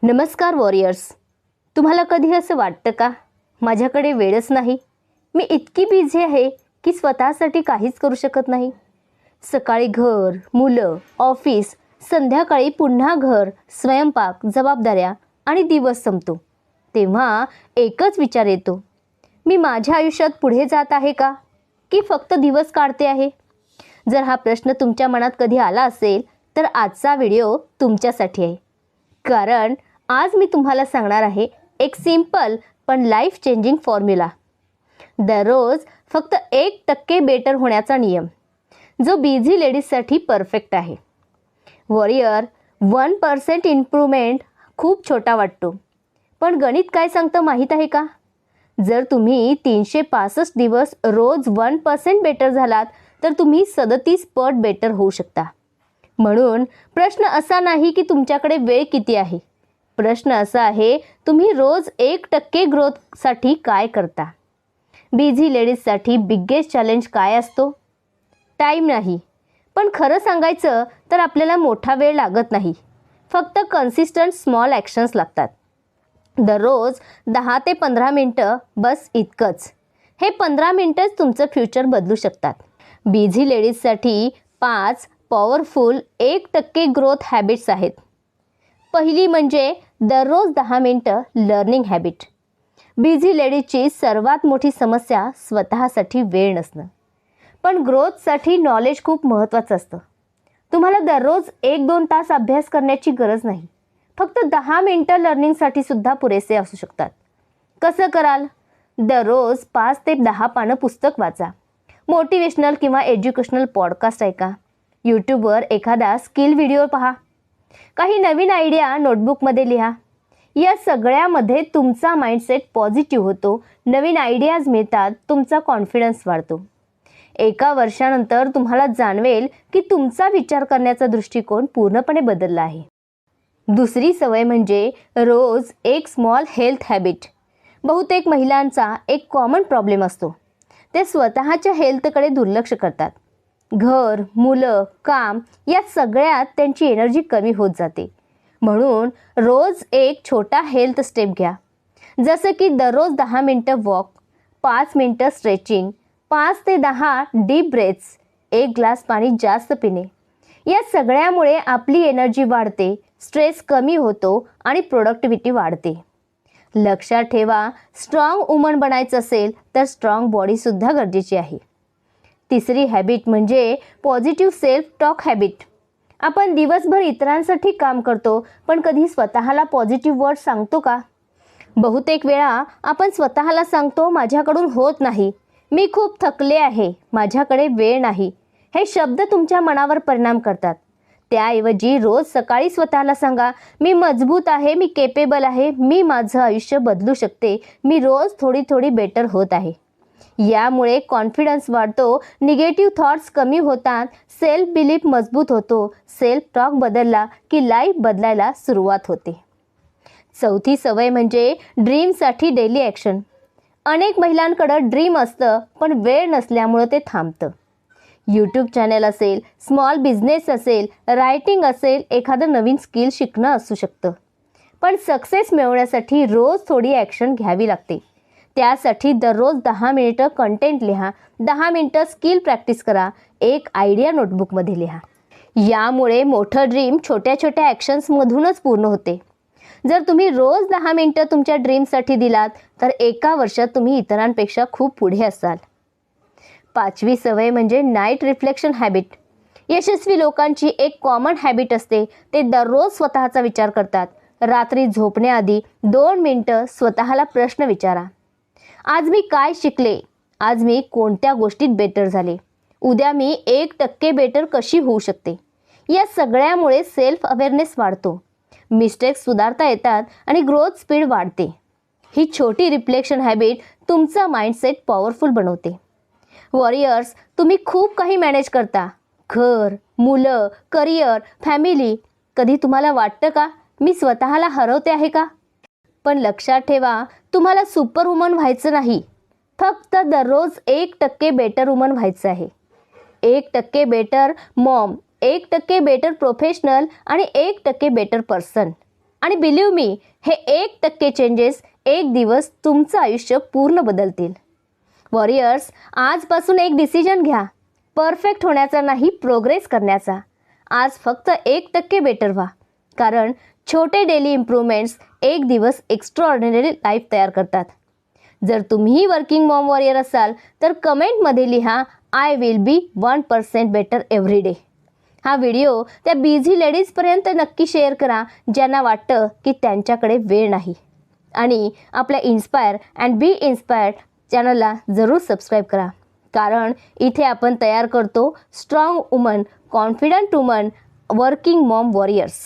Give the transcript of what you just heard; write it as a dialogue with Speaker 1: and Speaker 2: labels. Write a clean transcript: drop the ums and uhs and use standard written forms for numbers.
Speaker 1: नमस्कार वॉरियर्स. तुम्हाला कधी असं वाटतं का माझ्याकडे वेळच नाही, मी इतकी बिझी आहे की स्वतःसाठी काहीच करू शकत नाही. सकाळी घर, मुलं, ऑफिस, संध्याकाळी पुन्हा घर, स्वयंपाक, जबाबदाऱ्या आणि दिवस संपतो तेव्हा एकच विचार येतो, मी माझ्या आयुष्यात पुढे जात आहे का की फक्त दिवस काढते आहे? जर हा प्रश्न तुमच्या मनात कधी आला असेल तर आजचा व्हिडिओ तुमच्यासाठी आहे. कारण आज मी तुम्हाला सांगणार आहे एक सिंपल पण लाईफ चेंजिंग फॉर्म्युला. दररोज फक्त 1% बेटर होण्याचा नियम, जो बिझी लेडीजसाठी परफेक्ट आहे. वॉरियर, 1% इम्प्रूव्हमेंट खूप छोटा वाटतो, पण गणित काय सांगतं माहीत आहे का? जर तुम्ही 365 दिवस रोज 1% बेटर झालात तर तुम्ही 37 पट बेटर होऊ शकता. म्हणून प्रश्न असा नाही की तुमच्याकडे वेळ किती आहे, प्रश्न असा आहे तुम्ही रोज 1% ग्रोथसाठी काय करता. बिझी लेडीजसाठी बिगेस्ट चॅलेंज काय असतो? टाईम नाही, पण खरं सांगायचं तर आपल्याला मोठा वेळ लागत नाही, फक्त कन्सिस्टंट स्मॉल ॲक्शन्स लागतात. दररोज 10 ते 15 मिनटं, बस इतकंच. हे 15 मिनटंच तुमचं फ्युचर बदलू शकतात. बिझी लेडीजसाठी 5 पॉवरफुल 1% ग्रोथ हॅबिट्स आहेत. पहिली म्हणजे दररोज 10 मिनटं लर्निंग हॅबिट. बिझी लेडीजची सर्वात मोठी समस्या स्वतःसाठी वेळ नसणं, पण ग्रोथसाठी नॉलेज खूप महत्त्वाचं असतं. तुम्हाला दररोज 1-2 तास अभ्यास करण्याची गरज नाही, फक्त 10 मिनटं लर्निंगसाठी सुद्धा पुरेसे असू शकतात. कसं कराल? दररोज 5 ते 10 पानं पुस्तक वाचा, मोटिवेशनल किंवा एज्युकेशनल पॉडकास्ट ऐका, यूट्यूबवर एखादा स्किल व्हिडिओ पहा, काही नवीन आयडिया नोटबुकमध्ये लिहा. या सगळ्यामध्ये तुमचा माइंडसेट पॉझिटिव्ह होतो, नवीन आयडियाज मिळतात, तुमचा कॉन्फिडन्स वाढतो. 1 वर्षानंतर तुम्हाला जाणवेल की तुमचा विचार करण्याचा दृष्टिकोन पूर्णपणे बदलला आहे. दुसरी सवय म्हणजे रोज एक स्मॉल हेल्थ हॅबिट. बहुतेक महिलांचा एक कॉमन प्रॉब्लेम असतो, ते स्वतःच्या हेल्थकडे दुर्लक्ष करतात. घर, मुलं, काम या सगळ्यात त्यांची एनर्जी कमी होत जाते. म्हणून रोज एक छोटा हेल्थ स्टेप घ्या, जसं की दररोज 10 मिनटं वॉक, 5 मिनटं स्ट्रेचिंग, 5 ते 10 डीप ब्रेथ्स, 1 ग्लास पाणी जास्त पिणे. या सगळ्यामुळे आपली एनर्जी वाढते, स्ट्रेस कमी होतो आणि प्रोडक्टिव्हिटी वाढते. लक्षात ठेवा, स्ट्रॉंग वुमन बनायचं असेल तर स्ट्रॉंग बॉडीसुद्धा गरजेची आहे. तिसरी हॅबिट म्हणजे पॉझिटिव्ह सेल्फ टॉक हॅबिट. आपण दिवसभर इतरांसाठी काम करतो, पण कधी स्वतःला पॉझिटिव्ह वर्ड सांगतो का? बहुतेक वेळा आपण स्वतःला सांगतो, माझ्याकडून होत नाही, मी खूप थकले आहे, माझ्याकडे वेळ नाही. हे शब्द तुमच्या मनावर परिणाम करतात. त्याऐवजी रोज सकाळी स्वतःला सांगा, मी मजबूत आहे, मी केपेबल आहे, मी माझं आयुष्य बदलू शकते, मी रोज थोडी थोडी बेटर होत आहे. यामुळे कॉन्फिडन्स वाढतो, निगेटिव्ह थॉट्स कमी होतात, सेल्फ बिलीफ मजबूत होतो. सेल्फ टॉक बदलला की लाईफ बदलायला सुरुवात होते. चौथी सवय म्हणजे ड्रीमसाठी डेली ॲक्शन. अनेक महिलांकडं ड्रीम असतं, पण वेळ नसल्यामुळं ते थांबतं. यूट्यूब चॅनल असेल, स्मॉल बिझनेस असेल, रायटिंग असेल, एखादं नवीन स्किल शिकणं असू शकतं. पण सक्सेस मिळवण्यासाठी रोज थोडी ॲक्शन घ्यावी लागते. त्यासाठी दररोज 10 मिनिटं कंटेंट लिहा, 10 मिनिटं स्किल प्रॅक्टिस करा, एक आयडिया नोटबुकमध्ये लिहा. यामुळे मोठं ड्रीम छोट्या छोट्या ॲक्शन्समधूनच पूर्ण होते. जर तुम्ही रोज 10 मिनिटं तुमच्या ड्रीमसाठी दिलात तर 1 वर्षात तुम्ही इतरांपेक्षा खूप पुढे असाल. पाचवी सवय म्हणजे नाईट रिफ्लेक्शन हॅबिट. यशस्वी लोकांची एक कॉमन हॅबिट असते, ते दररोज स्वतःचा विचार करतात. रात्री झोपण्याआधी 2 मिनिटं स्वतःला प्रश्न विचारा, आज मी काय शिकले, आज मी कोणत्या गोष्टीत बेटर झाले, उद्या मी 1% बेटर कशी होऊ शकते. या सगळ्यामुळे सेल्फ अवेअरनेस वाढतो, मिस्टेक्स सुधारता येतात आणि ग्रोथ स्पीड वाढते. ही छोटी रिफ्लेक्शन हॅबिट तुमचा माइंडसेट पॉवरफुल बनवते. वॉरियर्स, तुम्ही खूप काही मॅनेज करता, घर, मुलं, करिअर, फॅमिली. कधी तुम्हाला वाटतं का मी स्वतःला हरवते आहे का? पण लक्षात ठेवा, तुम्हाला सुपर वुमन व्हायचं नाही, फक्त दररोज 1% बेटर वुमन व्हायचं आहे. 1% बेटर मॉम, 1% बेटर प्रोफेशनल आणि 1% बेटर पर्सन. आणि बिलीव्ह मी, हे 1% चेंजेस एक दिवस तुमचं आयुष्य पूर्ण बदलतील. वॉरियर्स, आजपासून एक डिसिजन घ्या. परफेक्ट होण्याचा नाही, प्रोग्रेस करण्याचा. आज फक्त 1% बेटर व्हा, कारण छोटे डेली इम्प्रूव्हमेंट्स एक दिवस एक्स्ट्राऑर्डिनरी लाईफ तयार करतात. जर तुम्ही वर्किंग मॉम वॉरियर असाल तर कमेंटमध्ये लिहा, I will be 1% better every day. हा व्हिडिओ त्या बिझी लेडीजपर्यंत नक्की शेअर करा ज्यांना वाटतं की त्यांच्याकडे वेळ नाही. आणि आपल्या इन्स्पायर अँड बी इन्स्पायर्ड चॅनलला जरूर सबस्क्राईब करा, कारण इथे आपण तयार करतो strong woman, confident woman, working Maugham warriors.